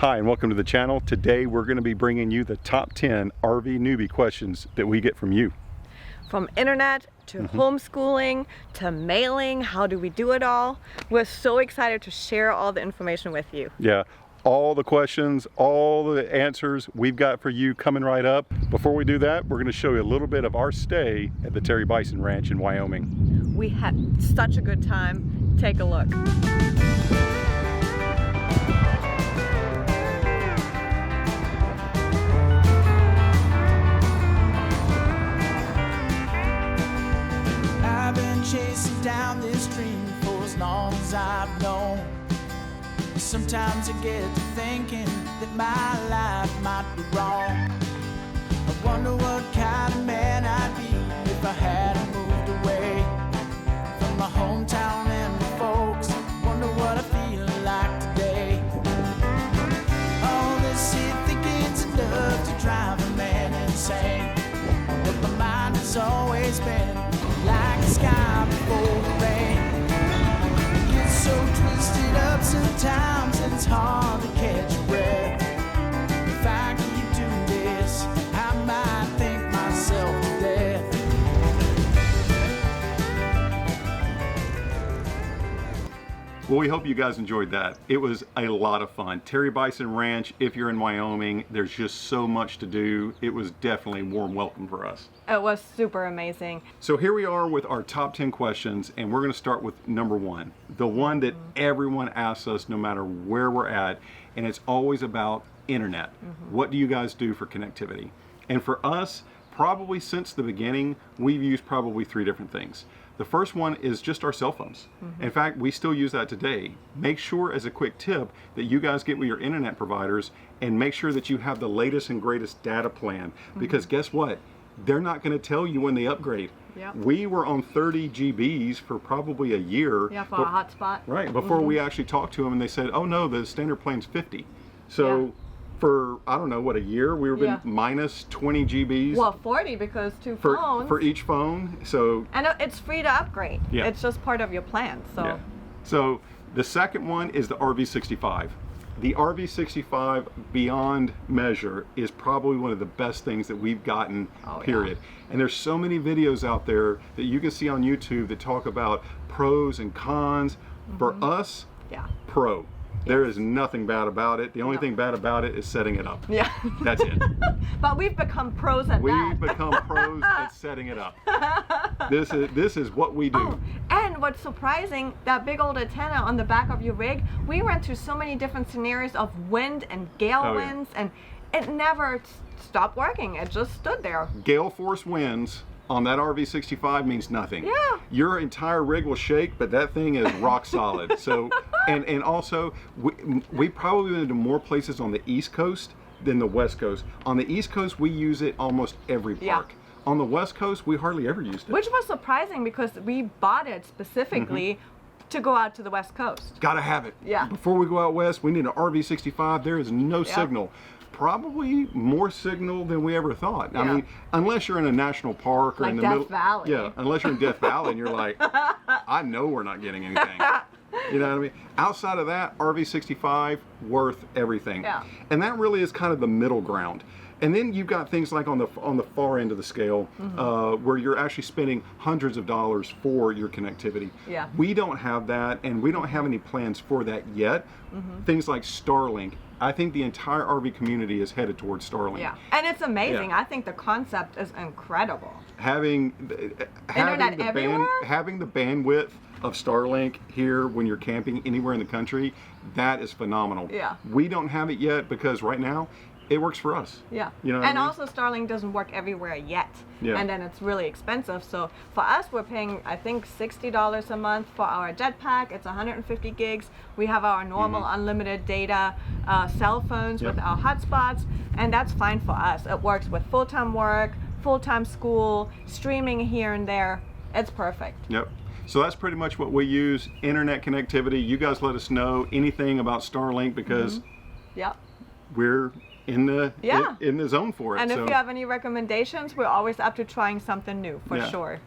Hi and welcome to the channel. Today we're going to be bringing you the top 10 RV newbie questions that we get from you. From internet to homeschooling to mailing, how do we do it all? We're so excited to share all the information with you. Yeah, all the questions, all the answers we've got for you coming right up. Before we do that, we're going to show you a little bit of our stay at the Terry Bison Ranch in Wyoming. We had such a good time. Take a look. Chasing down this dream for as long as I've known. Sometimes I get to thinking that my life might be wrong. I wonder what kind of man I'd be if I hadn't moved away from my hometown and my folks. Wonder what I feel like today. All this here thinking's enough to drive a man insane, but my mind has always been like the sky before the rain. It gets so twisted up sometimes and it's hard to catch your breath. If I keep doing this, I might think myself to death. Well, we hope you guys enjoyed that. It was a lot of fun. Terry Bison Ranch, if you're in Wyoming, there's just so much to do. It was definitely a warm welcome for us. It was super amazing. So here we are with our top 10 questions, and we're going to start with number one, the one that everyone asks us no matter where we're at, and it's always about internet. What do you guys do for connectivity? And for us, probably since the beginning, we've used probably three different things. The first one is just our cell phones. In fact, we still use that today. Make sure, as a quick tip, that you guys get with your internet providers and make sure that you have the latest and greatest data plan, because guess what? They're not going to tell you when they upgrade. Yep. We were on 30 GBs for probably a year. Yeah, for a hotspot. Right, before we actually talked to them, and they said, oh no, the standard plan's 50. So for, I don't know, what, a year, we were been minus 20 GBs. Well, 40 because two phones. For each phone, so. And it's free to upgrade. Yeah. It's just part of your plan, so. Yeah. So the second one is the RV65. The RV65 beyond measure is probably one of the best things that we've gotten, period. And there's so many videos out there that you can see on YouTube that talk about pros and cons. For us, pro. There is nothing bad about it. The only thing bad about it is setting it up. Yeah. That's it. But we've become pros at that. We've become pros at setting it up. This is what we do. Oh, and what's surprising, that big old antenna on the back of your rig, we went through so many different scenarios of wind and gale winds, and it never stopped working. It just stood there. Gale force winds on that RV65 means nothing. Yeah. Your entire rig will shake, but that thing is rock solid. So, and also, we probably went to more places on the East Coast than the West Coast. On the East Coast, we use it almost every park. On the West Coast, we hardly ever used it. Which was surprising because we bought it specifically to go out to the West Coast. Gotta have it. Yeah. Before we go out west, we need an RV65. There is no signal. Probably more signal than we ever thought. I mean, unless you're in a national park or like in the Death middle. Valley. Yeah, unless you're in Death Valley and you're like, I know we're not getting anything. You know what I mean? Outside of that, RV65, worth everything. Yeah. And that really is kind of the middle ground. And then you've got things like on the far end of the scale, where you're actually spending hundreds of dollars for your connectivity. Yeah. We don't have that, and we don't have any plans for that yet. Things like Starlink. I think the entire RV community is headed towards Starlink. Yeah, and it's amazing. I think the concept is incredible. Having the bandwidth of Starlink here when you're camping anywhere in the country, that is phenomenal. Yeah. We don't have it yet because right now it works for us. Yeah. You know what and I mean? also Starlink doesn't work everywhere yet. Yeah. And then it's really expensive. So for us, we're paying, I think, $60 a month for our jetpack. It's 150 gigs. We have our normal unlimited data, cell phones with our hotspots, and that's fine for us. It works with full-time work, full-time school, streaming here and there. It's perfect. Yep. So that's pretty much what we use, internet connectivity. You guys let us know anything about Starlink because we're in the zone for it. And if you have any recommendations, we're always up to trying something new for sure.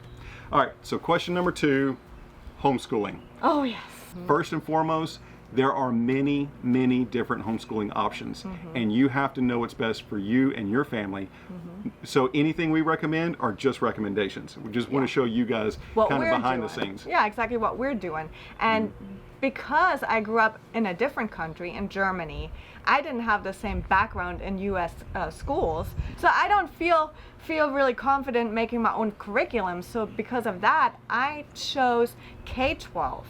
All right, so question number 2, homeschooling. Oh yes. First and foremost, there are many, many different homeschooling options, and you have to know what's best for you and your family. So anything we recommend are just recommendations. We just want to show you guys what kind of we're behind doing. the scenes. Yeah, exactly what we're doing. And because I grew up in a different country, in Germany, I didn't have the same background in U.S. Schools, so I don't feel really confident making my own curriculum. So because of that, I chose K-12.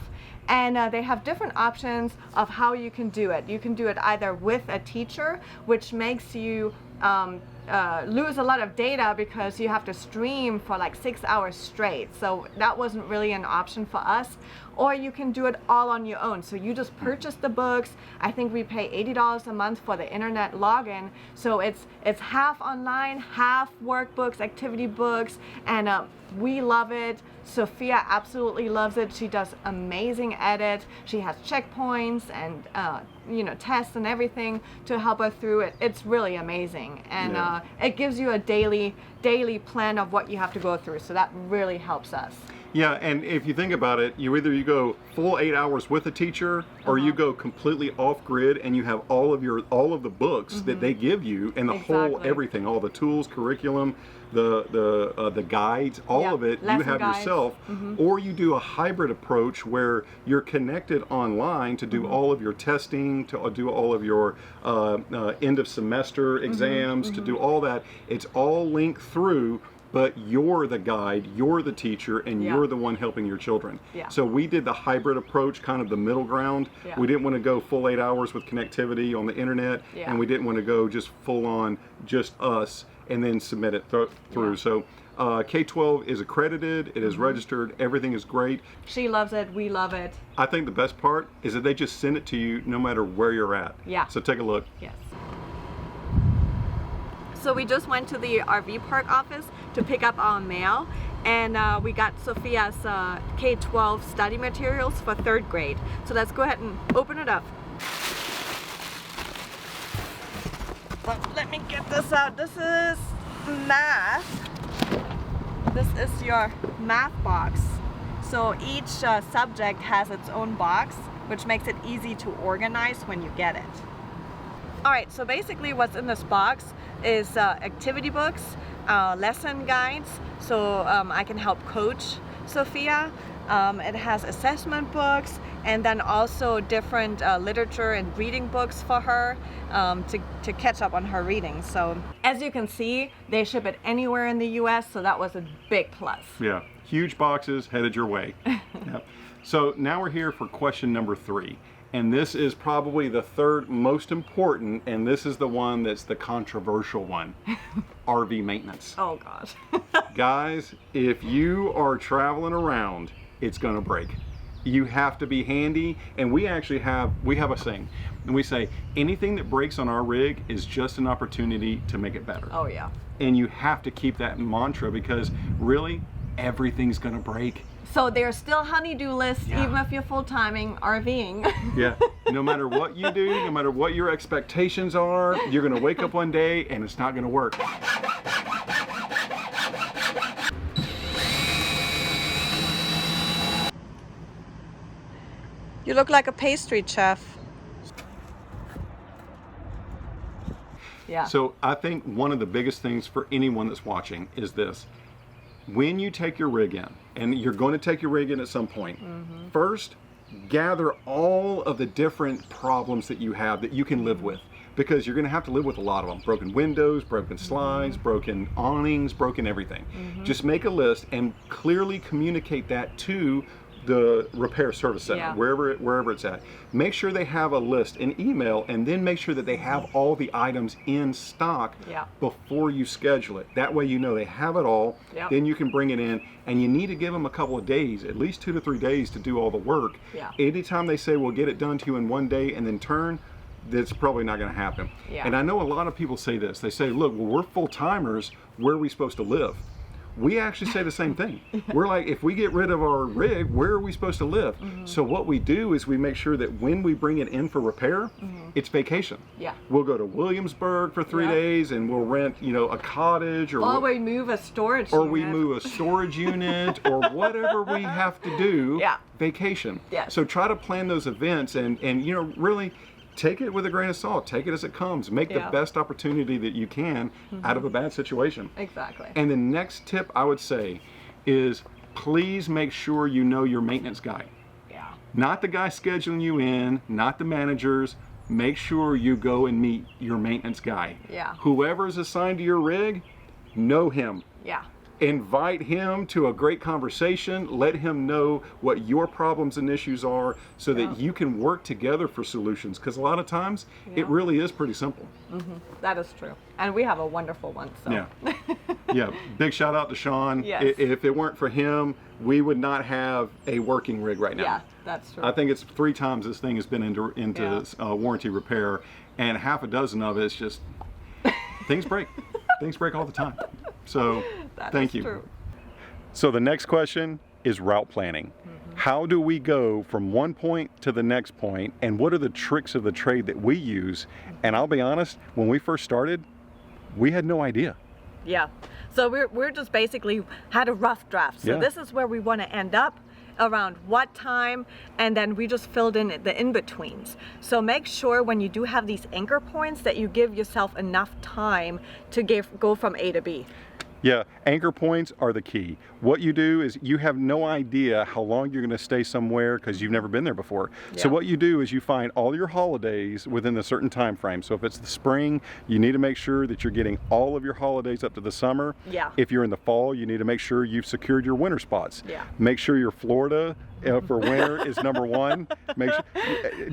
And they have different options of how you can do it. You can do it either with a teacher, which makes you lose a lot of data because you have to stream for like 6 hours straight. So that wasn't really an option for us. Or you can do it all on your own. So you just purchase the books. I think we pay $80 a month for the internet login. So it's half online, half workbooks, activity books, and we love it. Sophia absolutely loves it. She does amazing edit. She has checkpoints and tests and everything to help her through it. It's really amazing, and it gives you a daily plan of what you have to go through. So that really helps us. Yeah, and if you think about it, you go full 8 hours with a teacher, or you go completely off grid and you have all of the books that they give you, and the whole everything, all the tools, curriculum, the guides, all of it you have guides. yourself. Or you do a hybrid approach where you're connected online to do all of your testing, to do all of your end of semester exams, to do all that. It's all linked through. But you're the guide, you're the teacher, and you're the one helping your children. Yeah. So we did the hybrid approach, kind of the middle ground. Yeah. We didn't want to go full 8 hours with connectivity on the internet, and we didn't want to go just full on, just us, and then submit it through. Yeah. So K-12 is accredited, it is registered, everything is great. She loves it, we love it. I think the best part is that they just send it to you no matter where you're at. Yeah. So take a look. Yes. So we just went to the RV park office to pick up our mail, and we got Sophia's K-12 study materials for 3rd grade. So let's go ahead and open it up. Let me get this out. This is math. This is your math box. So each subject has its own box, which makes it easy to organize when you get it. Alright, so basically what's in this box is activity books, lesson guides, so I can help coach Sophia. It has assessment books, and then also different literature and reading books for her to catch up on her reading. So as you can see, they ship it anywhere in the US, so that was a big plus. Yeah, huge boxes headed your way. Yep. So now we're here for question number 3. And this is probably the 3rd most important, and this is the one that's the controversial one. RV maintenance. Oh gosh. Guys, if you are traveling around, it's gonna break. You have to be handy, and we have a saying, and we say anything that breaks on our rig is just an opportunity to make it better. Oh yeah. And you have to keep that mantra, because really everything's gonna break. So there's still honey-do lists, even if you're full-timing RVing. Yeah, no matter what you do, no matter what your expectations are, you're gonna wake up one day and it's not gonna work. You look like a pastry chef. Yeah. So I think one of the biggest things for anyone that's watching is this. When you take your rig in, and you're going to take your rig in at some point, first, gather all of the different problems that you have that you can live with, because you're going to have to live with a lot of them. Broken windows, broken slides, broken awnings, broken everything. Just make a list and clearly communicate that to the repair service center, wherever it's at. Make sure they have a list, an email, and then make sure that they have all the items in stock before you schedule it. That way you know they have it all, then you can bring it in, and you need to give them a couple of days, at least 2 to 3 days to do all the work. Anytime they say, we'll get it done to you in 1 day and then turn, that's probably not going to happen. And I know a lot of people say this. They say, look, well, we're full-timers, where are we supposed to live? we actually say the same thing. We're like, if we get rid of our rig, where are we supposed to live? So what we do is we make sure that when we bring it in for repair, it's vacation. Yeah. We'll go to Williamsburg for 3 days and we'll rent, you know, a cottage, or we move a storage or unit. we move a storage unit, or whatever we have to do. Yeah. Vacation. Yes. So try to plan those events and you know, really take it with a grain of salt. Take it as it comes. Make the best opportunity that you can out of a bad situation. Exactly. And the next tip I would say is, please make sure you know your maintenance guy. Yeah. Not the guy scheduling you in, not the managers. Make sure you go and meet your maintenance guy. Yeah. Whoever's assigned to your rig, know him. Yeah. Invite him to a great conversation. Let him know what your problems and issues are, so that you can work together for solutions. Because a lot of times, it really is pretty simple. That is true. And we have a wonderful one. So. Yeah. Yeah. Big shout out to Sean. Yes. If it weren't for him, we would not have a working rig right now. Yeah, that's true. I think it's 3 times this thing has been into warranty repair, and half a dozen of it's just things break. Things break all the time. So thank you. True. So the next question is route planning. How do we go from one point to the next point, and what are the tricks of the trade that we use? And I'll be honest, when we first started, we had no idea. Yeah. So we're just basically had a rough draft. So this is where we want to end up, around what time, and then we just filled in the in-betweens. So make sure when you do have these anchor points that you give yourself enough time to go from A to B. Yeah, anchor points are the key. What you do is you have no idea how long you're going to stay somewhere because you've never been there before. So what you do is you find all your holidays within a certain time frame. So if it's the spring, you need to make sure that you're getting all of your holidays up to the summer. Yeah. If you're in the fall, you need to make sure you've secured your winter spots. Yeah. Make sure your Florida for winter is number one.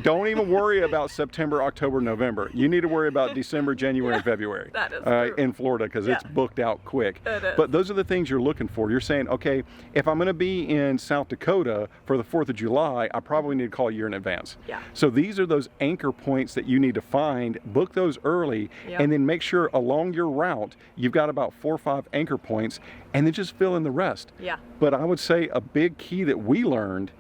Don't even worry about September, October, November. You need to worry about December, January, and February. That is true. In Florida, because it's booked out quick. It is. But those are the things you're looking for. You're saying, okay, if I'm going to be in South Dakota for the 4th of July, I probably need to call a year in advance. Yeah. So these are those anchor points that you need to find, book those early, and then make sure along your route you've got about 4 or 5 anchor points, and then just fill in the rest. Yeah. But I would say a big key that we learned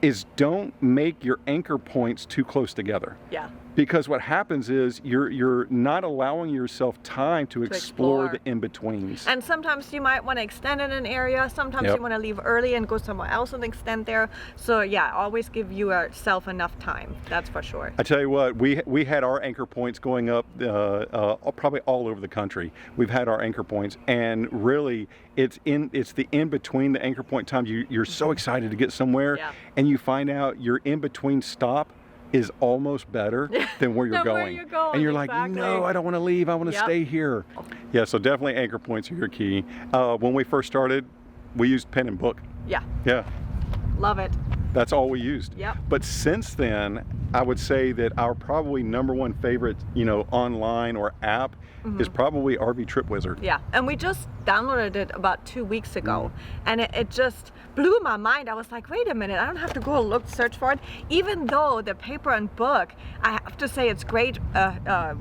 is don't make your anchor points too close together. Yeah. Because what happens is you're not allowing yourself time to explore the in-betweens. And sometimes you might want to extend in an area. Sometimes you want to leave early and go somewhere else and extend there. So yeah, always give yourself enough time. That's for sure. I tell you what, we had our anchor points going up probably all over the country. We've had our anchor points, and really it's the in-between the anchor point times. You're so excited to get somewhere, and you find out your in-between stop is almost better than where you're going. And you're like, no, I don't want to leave. I want to stay here. Yeah, so definitely anchor points are your key. When we first started, we used pen and book. Yeah. Yeah. Love it. That's all we used. Yep. But since then, I would say that our probably #1 favorite, online or app is probably RV Trip Wizard. Yeah, and we just downloaded it about 2 weeks ago, and it just blew my mind. I was like, wait a minute, I don't have to go search for it. Even though the paper and book, I have to say it's great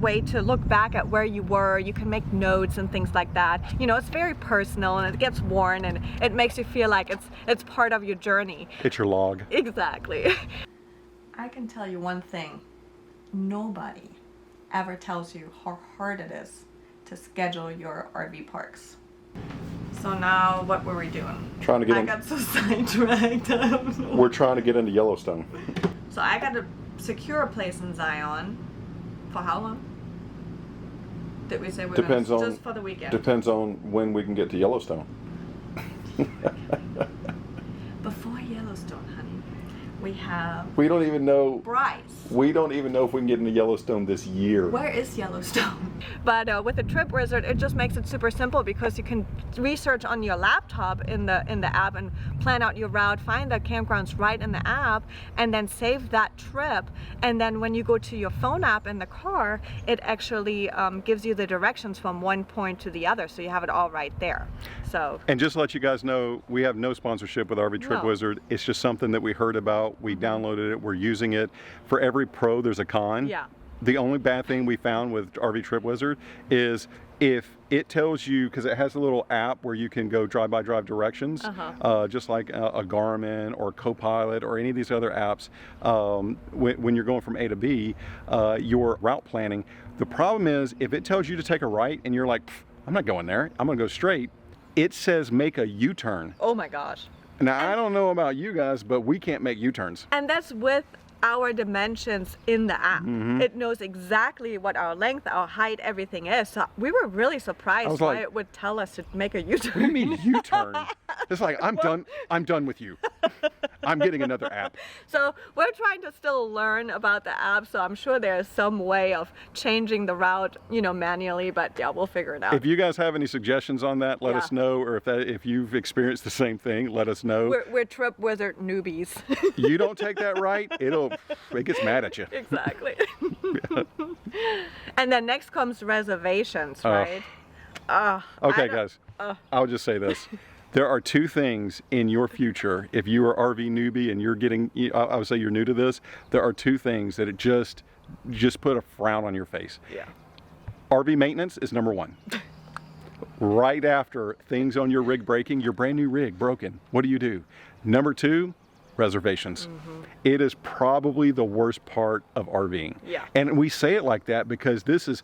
way to look back at where you were. You can make notes and things like that. It's very personal, and it gets worn, and it makes you feel like it's part of your journey. It's your log. Exactly. I can tell you one thing. Nobody ever tells you how hard it is to schedule your RV parks. So now, what were we doing? Trying to get I got so sidetracked. We're trying to get into Yellowstone. So I got to secure a place in Zion. For how long? Did we say we're Depends gonna, on just for the weekend? Depends on when we can get to Yellowstone. Before Yellowstone, honey, we don't even know. Bryce. We don't even know if we can get into Yellowstone this year. Where is Yellowstone? But with the Trip Wizard, it just makes it super simple because you can research on your laptop in the app and plan out your route, find the campgrounds right in the app, and then save that trip. And then when you go to your phone app in the car, it actually gives you the directions from one point to the other, so you have it all right there. So. And just to let you guys know, we have no sponsorship with RV Trip Wizard. It's just something that we heard about. We downloaded it. We're using it. For every pro, there's a con. Yeah. The only bad thing we found with RV Trip Wizard is if it tells you, because it has a little app where you can go drive-by-drive directions, just like a Garmin or Copilot or any of these other apps, when you're going from A to B, your route planning. The problem is if it tells you to take a right and you're like, I'm not going there, I'm gonna go straight, it says make a U-turn. Oh my gosh. Now, I don't know about you guys, but we can't make U-turns. And that's with our dimensions in the app. It knows exactly what our length, our height, everything is. So we were really surprised why it would tell us to make a U-turn. What do you mean U-turn? It's like, I'm done with you. I'm getting another app. So we're trying to still learn about the app, so I'm sure there's some way of changing the route, manually, but yeah, we'll figure it out. If you guys have any suggestions on that, let us know, or if you've experienced the same thing, let us know. We're Trip Wizard newbies. You don't take that right, it gets mad at you. Exactly. And then next comes reservations, right? Okay, guys, I'll just say this. There are two things in your future. If you are RV newbie and you're getting, I would say you're new to this, there are two things that it just put a frown on your face. Yeah. RV maintenance is number one. Right after things on your rig breaking, your brand new rig broken, what do? Number two, reservations. It is probably the worst part of RVing. Yeah. And we say it like that because this is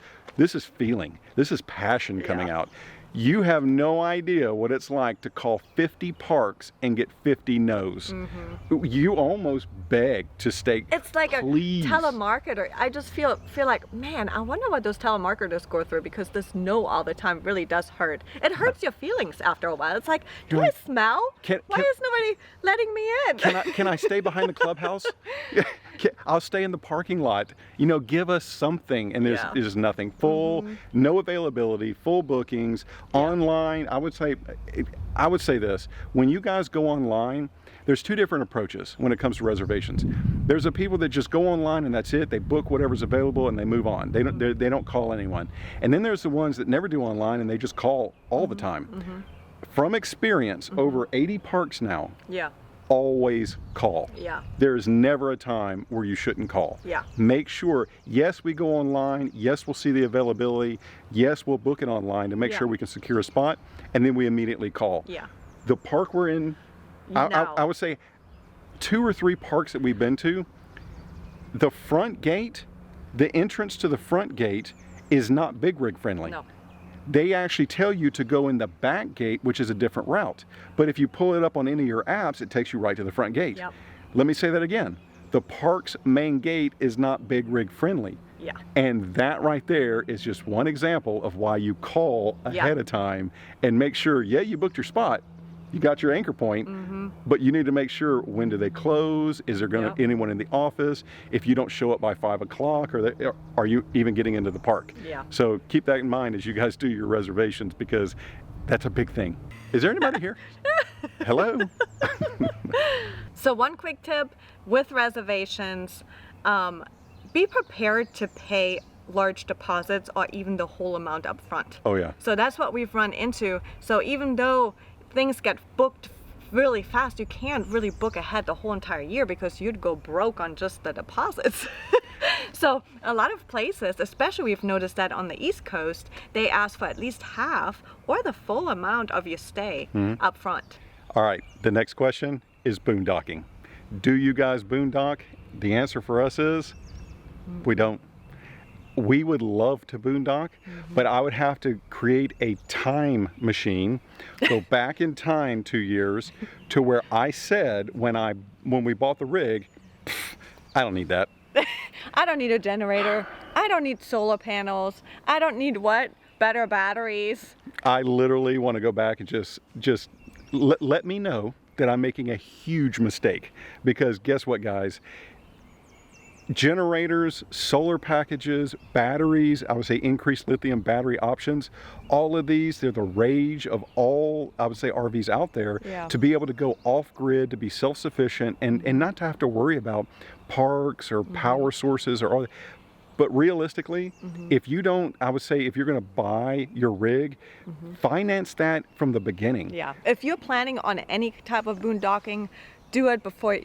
feeling. This is passion coming out. You have no idea what it's like to call 50 parks and get 50 no's. You almost beg to stay. It's like please. A telemarketer. I just feel like, man, I wonder what those telemarketers go through, because this no all the time really does hurt. It hurts your feelings after a while. It's like, do I smell? Why is nobody letting me in? Can I stay behind the clubhouse? I'll stay in the parking lot. Give us something. And there's nothing. Full, no availability, full bookings, online. I would say this. When you guys go online, there's two different approaches when it comes to reservations. There's the people that just go online and that's it. They book whatever's available and they move on. They don't call anyone. And then there's the ones that never do online and they just call all the time. From experience, over 80 parks now. Yeah. Always call. Yeah. There's never a time where you shouldn't call. Yeah. Make sure, yes, we go online, yes, we'll see the availability, yes, we'll book it online to make sure we can secure a spot, and then we immediately call. Yeah. The park we're in, I would say 2 or 3 parks that we've been to, the front gate, the entrance to the front gate is not big rig friendly. No. They actually tell you to go in the back gate, which is a different route. But if you pull it up on any of your apps, it takes you right to the front gate. Yep. Let me say that again. The park's main gate is not big rig friendly. Yeah. And that right there is just one example of why you call ahead of time and make sure, you booked your spot. You got your anchor point, but you need to make sure, when do they close? Is there anyone in the office? If you don't show up by 5 o'clock, are you even getting into the park? Yeah. So keep that in mind as you guys do your reservations, because that's a big thing. Is there anybody here? Hello? So one quick tip with reservations, be prepared to pay large deposits or even the whole amount up front. Oh yeah. So that's what we've run into. So even though things get booked really fast, you can't really book ahead the whole entire year because you'd go broke on just the deposits. So a lot of places, especially we've noticed that on the East Coast, they ask for at least half or the full amount of your stay up front. All right, the next question is boondocking. Do you guys boondock? The answer for us is we don't. We would love to boondock, but I would have to create a time machine, go back in time 2 years to where I said when we bought the rig, I don't need that. I don't need a generator. I don't need solar panels. I don't need better batteries. I literally want to go back and just let me know that I'm making a huge mistake, because guess what, guys? Generators, solar packages, batteries, I would say increased lithium battery options, all of these, they're the rage of all, I would say, RVs out there, to be able to go off grid, to be self-sufficient, and not to have to worry about parks or power sources or all that. But realistically, if you don't, I would say, if you're going to buy your rig, finance that from the beginning. Yeah, if you're planning on any type of boondocking, do it before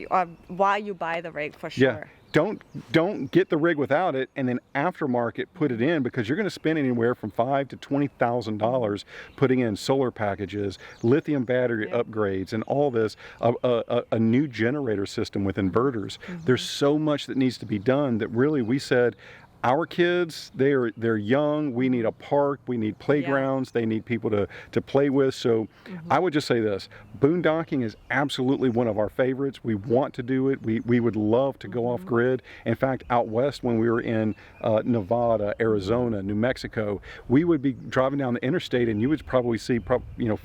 while you buy the rig, for sure. don't get the rig without it, and then aftermarket put it in, because you're going to spend anywhere from $5,000 to $20,000 putting in solar packages, lithium battery upgrades, and all this. A new generator system with inverters. There's so much that needs to be done that really we said, our kids, they're young. We need a park. We need playgrounds. They need people to play with. So I would just say this: boondocking is absolutely one of our favorites. We want to do it. We would love to go off grid. In fact, out west when we were in Nevada, Arizona, New Mexico, we would be driving down the interstate and you would probably see 4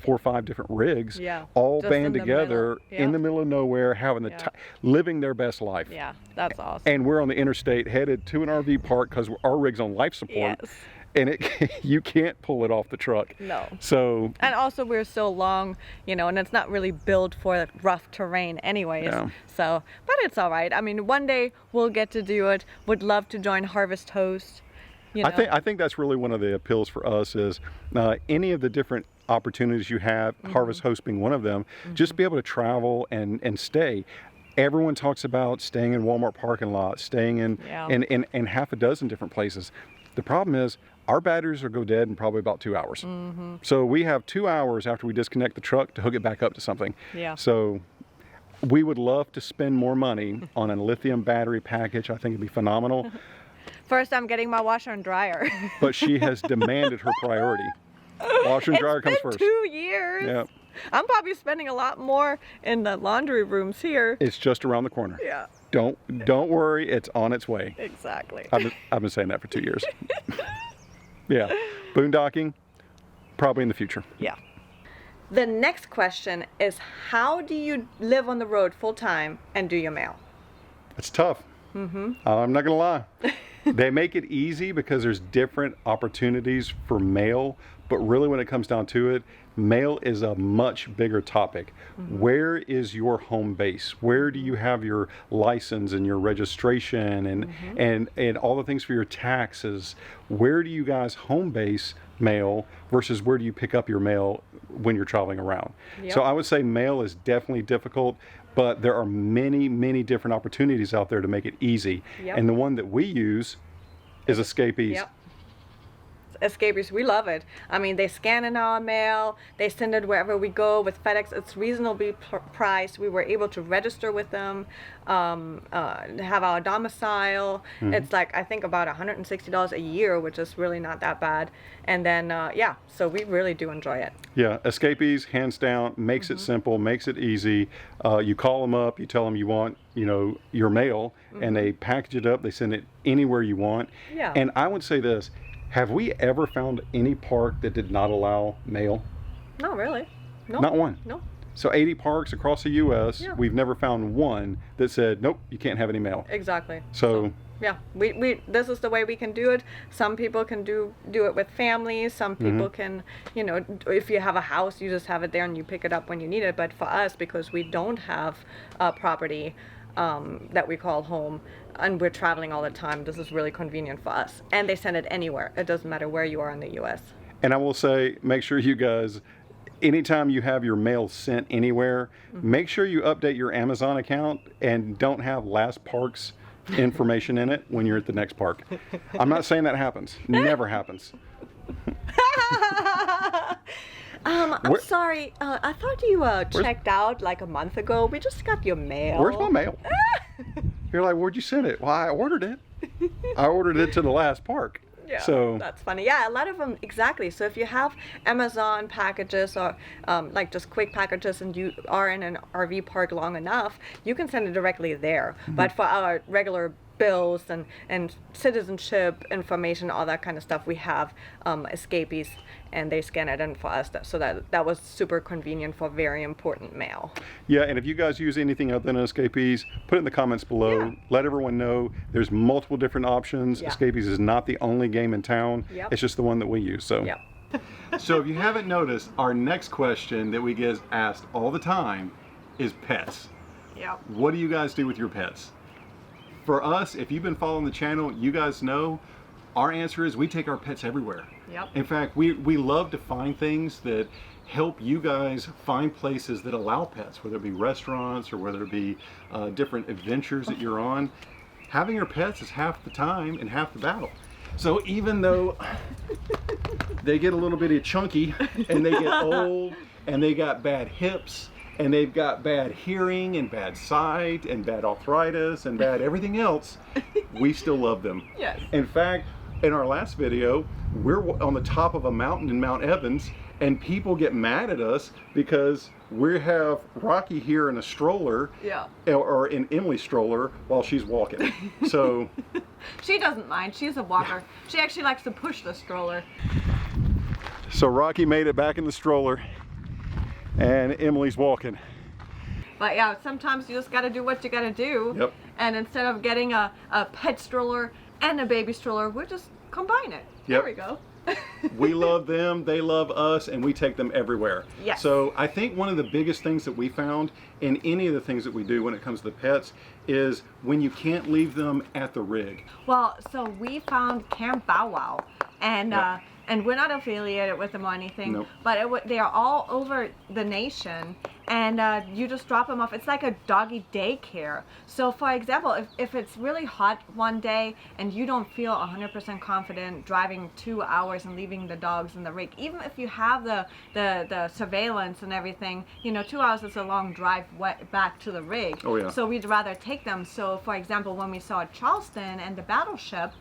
or 5 different rigs all just band together in the middle of nowhere, having living their best life. Yeah, that's awesome. And we're on the interstate headed to an RV park because our rig's on life support. Yes. And you can't pull it off the truck. No. So. And also we're so long, and it's not really built for rough terrain anyways. Yeah. So, but it's all right. I mean, one day we'll get to do it. Would love to join Harvest Host. I think that's really one of the appeals for us is any of the different opportunities you have, Harvest Host being one of them, just be able to travel and stay. Everyone talks about staying in Walmart parking lots, staying in half a dozen different places. The problem is our batteries will go dead in probably about 2 hours. So we have 2 hours after we disconnect the truck to hook it back up to something. Yeah. So we would love to spend more money on a lithium battery package. I think it'd be phenomenal. First, I'm getting my washer and dryer. But she has demanded her priority. Washer and dryer comes first. 2 years. Yeah. I'm probably spending a lot more in the laundry rooms here. It's just around the corner. Yeah. Don't worry, it's on its way. Exactly. I've been saying that for 2 years. Yeah. Boondocking, probably in the future. Yeah. The next question is, how do you live on the road full time and do your mail? It's tough. I'm not gonna lie. They make it easy because there's different opportunities for mail, but really when it comes down to it, mail is a much bigger topic. Where is your home base? Where do you have your license and your registration and all the things for your taxes? Where do you guys home base mail versus where do you pick up your mail when you're traveling around? So I would say mail is definitely difficult, but there are many, many different opportunities out there to make it easy. And the one that we use is Escapees. Escapees, we love it. I mean, they scan in our mail, they send it wherever we go. With FedEx, it's reasonably priced. We were able to register with them, have our domicile. It's like, I think about $160 a year, which is really not that bad. And then, so we really do enjoy it. Yeah, Escapees, hands down, makes it simple, makes it easy. You call them up, you tell them you want, your mail, and they package it up, they send it anywhere you want. Yeah. And I would say this, have we ever found any park that did not allow mail? Not really. No. Not one? No. So 80 parks across the U.S., we've never found one that said, nope, you can't have any mail. Exactly. So yeah, we this is the way we can do it. Some people can do it with families. Some people can, if you have a house, you just have it there and you pick it up when you need it. But for us, because we don't have a property that we call home, and we're traveling all the time, this is really convenient for us. And they send it anywhere. It doesn't matter where you are in the U.S. And I will say, make sure you guys, anytime you have your mail sent anywhere, make sure you update your Amazon account and don't have last park's information in it when you're at the next park. I'm not saying that happens. Never happens. I'm sorry. I thought you checked out like a month ago. We just got your mail. Where's my mail? You're like, where'd you send it? Well, I ordered it. I ordered it to the last park. Yeah, so that's funny. Yeah, a lot of them, exactly. So if you have Amazon packages or like just quick packages and you are in an RV park long enough, you can send it directly there. But for our regular bills and citizenship information, all that kind of stuff, we have Escapees, and they scan it in for us. So that was super convenient for very important mail. Yeah, and if you guys use anything other than Escapees, put it in the comments below. Yeah. Let everyone know there's multiple different options. Yeah. Escapees is not the only game in town. Yep. It's just the one that we use. So. Yep. So if you haven't noticed, our next question that we get asked all the time is pets. Yep. What do you guys do with your pets? For us, if you've been following the channel, you guys know our answer is we take our pets everywhere. Yep. In fact, we love to find things that help you guys find places that allow pets, whether it be restaurants or whether it be different adventures that you're on. having your pets is half the time and half the battle. So even though they get a little bit chunky and they get old and they got bad hips and they've got bad hearing and bad sight and bad arthritis and bad everything else, we still love them. Yes. In fact, in our last video, we're on the top of a mountain in Mount Evans, and people get mad at us because we have Rocky here in a stroller, Yeah. or in Emily's stroller while she's walking. So She doesn't mind. She's a walker. She actually likes to push the stroller. so Rocky made it back in the stroller, and Emily's walking. But yeah, sometimes you just got to do what you got to do. Yep. And instead of getting a pet stroller and a baby stroller, we'll just combine it. Yep. There we go. We love them, they love us, and we take them everywhere. Yes. So I think one of the biggest things that we found in any of the things that we do when it comes to pets is when you can't leave them at the rig. Well, so we found Camp Bow Wow, and Yep. and we're not affiliated with them or anything, Nope. but they are all over the nation, and you just drop them off. It's like a doggy daycare. So for example, if it's really hot one day and you don't feel 100% confident driving 2 hours and leaving the dogs in the rig, even if you have the surveillance and everything, 2 hours is a long drive back to the rig. Oh, yeah. So we'd rather take them. So for example, when we saw Charleston and the battleship,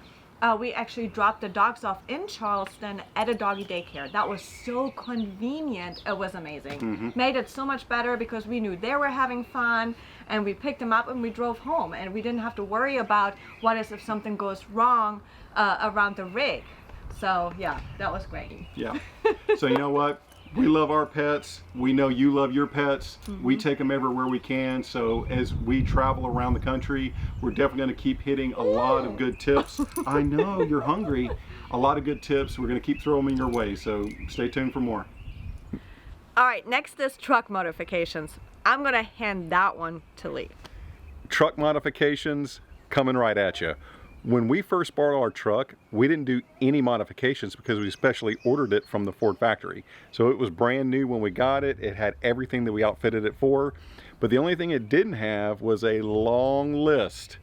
we actually dropped the dogs off in Charleston at a doggy daycare. That was so convenient. It was amazing. Made it so much better because we knew they were having fun, and we picked them up and we drove home, and we didn't have to worry about what if something goes wrong around the rig. So yeah, that was great. Yeah. So you know what? We love our pets. We know you love your pets. We take them everywhere we can. So as we travel around the country, we're definitely going to keep hitting a lot of good tips. I know you're hungry. A lot of good tips. We're going to keep throwing them your way. So stay tuned for more. All right, next is truck modifications. I'm going to hand that one to Lee. Truck modifications coming right at you. When we first bought our truck, we didn't do any modifications because we specially ordered it from the Ford factory. So it was brand new when we got it. It had everything that we outfitted it for. But the only thing it didn't have was a long list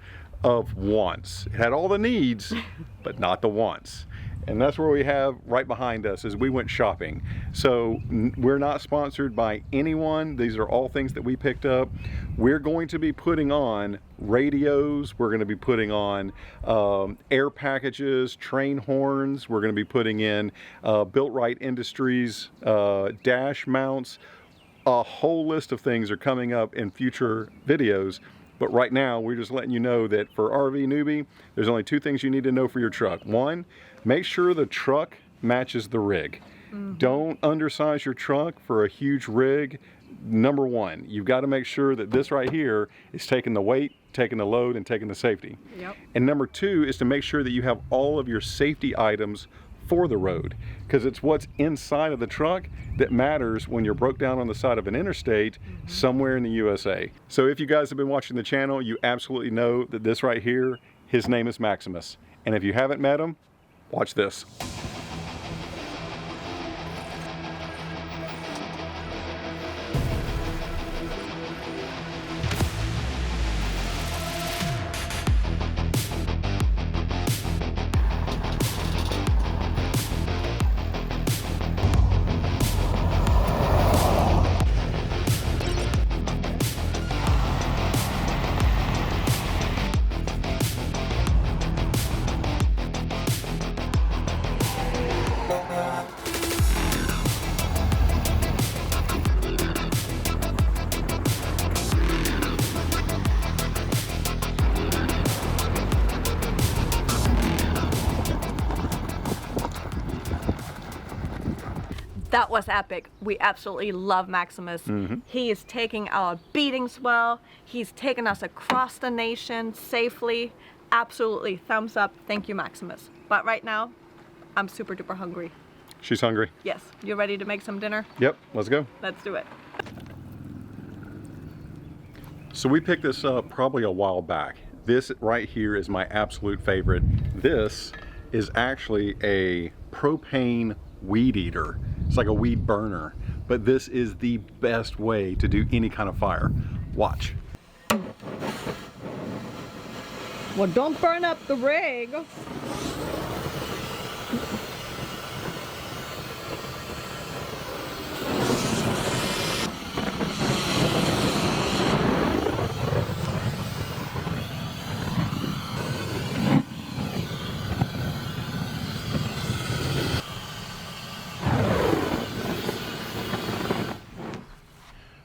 of wants. It had all the needs, but not the wants. And that's where we have right behind us as we went shopping. So we're not sponsored by anyone. These are all things that we picked up. We're going to be putting on radios. We're going to be putting on air packages, train horns. We're going to be putting in Built Right Industries dash mounts. A whole list of things are coming up in future videos. But right now, we're just letting you know that for RV Newbie, there's only 2 things you need to know for your truck. 1, make sure the truck matches the rig. Don't undersize your truck for a huge rig. Number 1, you've got to make sure that this right here is taking the weight, taking the load, and taking the safety. Yep. And number 2 is to make sure that you have all of your safety items for the road, because it's what's inside of the truck that matters when you're broke down on the side of an interstate somewhere in the USA. So if you guys have been watching the channel, you absolutely know that this right here, his name is Maximus. And if you haven't met him, watch this. That was epic. We absolutely love Maximus. He is taking our beatings well. He's taken us across the nation safely. Absolutely, thumbs up. Thank you, Maximus. But right now, I'm super duper hungry. She's hungry. Yes, you ready to make some dinner? Yep, let's go. Let's do it. So we picked this up probably a while back. This right here is my absolute favorite. This is actually a propane weed eater. It's like a weed burner, but this is the best way to do any kind of fire. Watch. Well, don't burn up the rig.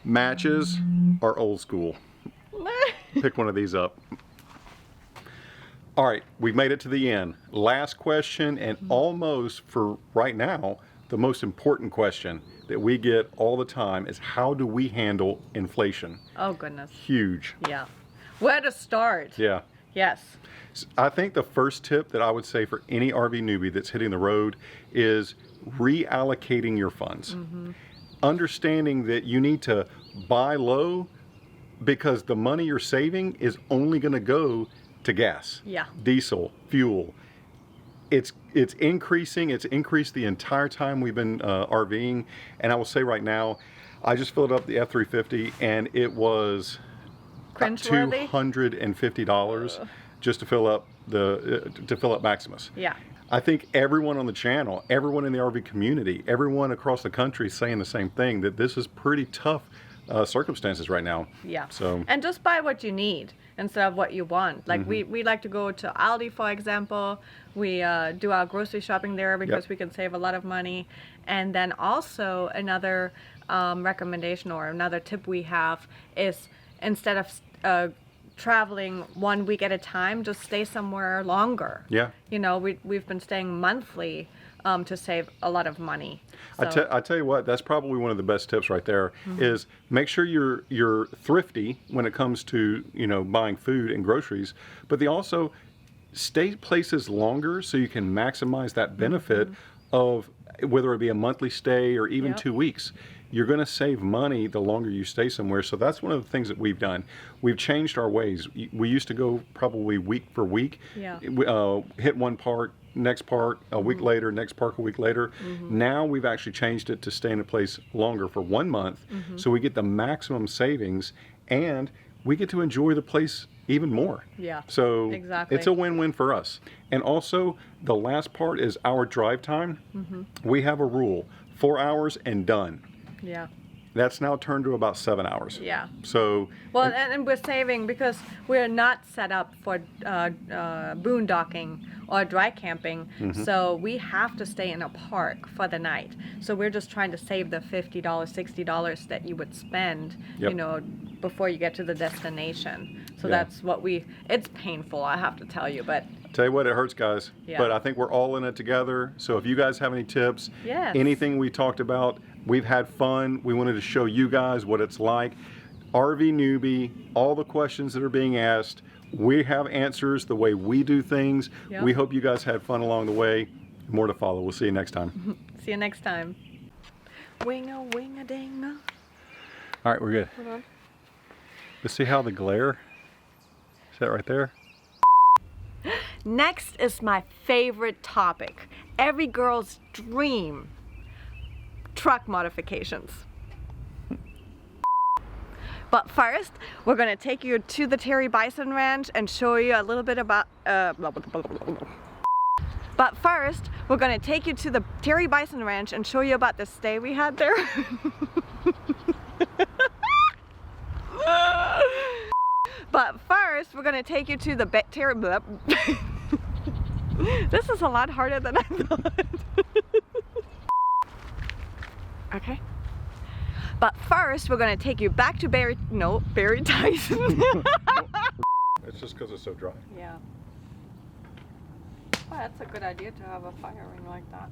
Matches are old school. Pick one of these up. All right, we've made it to the end. Last question, and almost for right now, the most important question that we get all the time is, how do we handle inflation? Oh, goodness. Huge. Yeah. Where to start? Yeah. Yes. I think the first tip that I would say for any RV newbie that's hitting the road is reallocating your funds. Understanding that you need to buy low because the money you're saving is only going to go to gas, diesel, fuel. It's increasing. It's increased the entire time we've been RVing. And I will say right now, I just filled up the F-350 and it was $250 just to fill up Maximus. Yeah. I think everyone on the channel, everyone in the RV community, everyone across the country is saying the same thing, that this is pretty tough circumstances right now. Yeah. So, and just buy what you need instead of what you want. Like we like to go to Aldi, for example. We do our grocery shopping there because we can save a lot of money. And then also another recommendation or another tip we have is, instead of traveling 1 week at a time, just stay somewhere longer. Yeah. You know, we've been staying monthly to save a lot of money. So. I tell you what, that's probably one of the best tips right there, is make sure you're thrifty when it comes to, you know, buying food and groceries, but they also stay places longer so you can maximize that benefit of whether it be a monthly stay or even 2 weeks. You're going to save money the longer you stay somewhere. So that's one of the things that we've done. We've changed our ways. We used to go probably week for week, hit one park, next park a week later, next park a week later. Now we've actually changed it to stay in a place longer for 1 month, so we get the maximum savings and we get to enjoy the place even more. Yeah. So exactly. It's a win-win for us. And also the last part is our drive time. We have a rule, 4 hours and done. Yeah. That's now turned to about 7 hours. Yeah. So. Well, and we're saving because we're not set up for boondocking or dry camping. So we have to stay in a park for the night. So we're just trying to save the $50, $60 that you would spend, you know, before you get to the destination. So that's what it's painful, I have to tell you, but. Tell you what, it hurts, guys. Yeah. But I think we're all in it together. So if you guys have any tips, anything we talked about, we've had fun. We wanted to show you guys what it's like. RV Newbie, all the questions that are being asked, we have answers the way we do things. We hope you guys had fun along the way. More to follow. We'll see you next time. See you next time. Wing-a-wing-a-ding. All right, we're good. Hold on. Let's see how the glare, is that right there? Next is my favorite topic. Every girl's dream. Truck modifications. But first, we're going to take you to the Terry Bison Ranch and show you a little bit about But first, we're going to take you to the Terry Bison Ranch and show you about the stay we had there. But first, we're going to take you to the Terry... This is a lot harder than I thought. Okay. But first, we're going to take you back to Barry Tyson. It's just because it's so dry. Yeah. Well, that's a good idea to have a fire ring like that.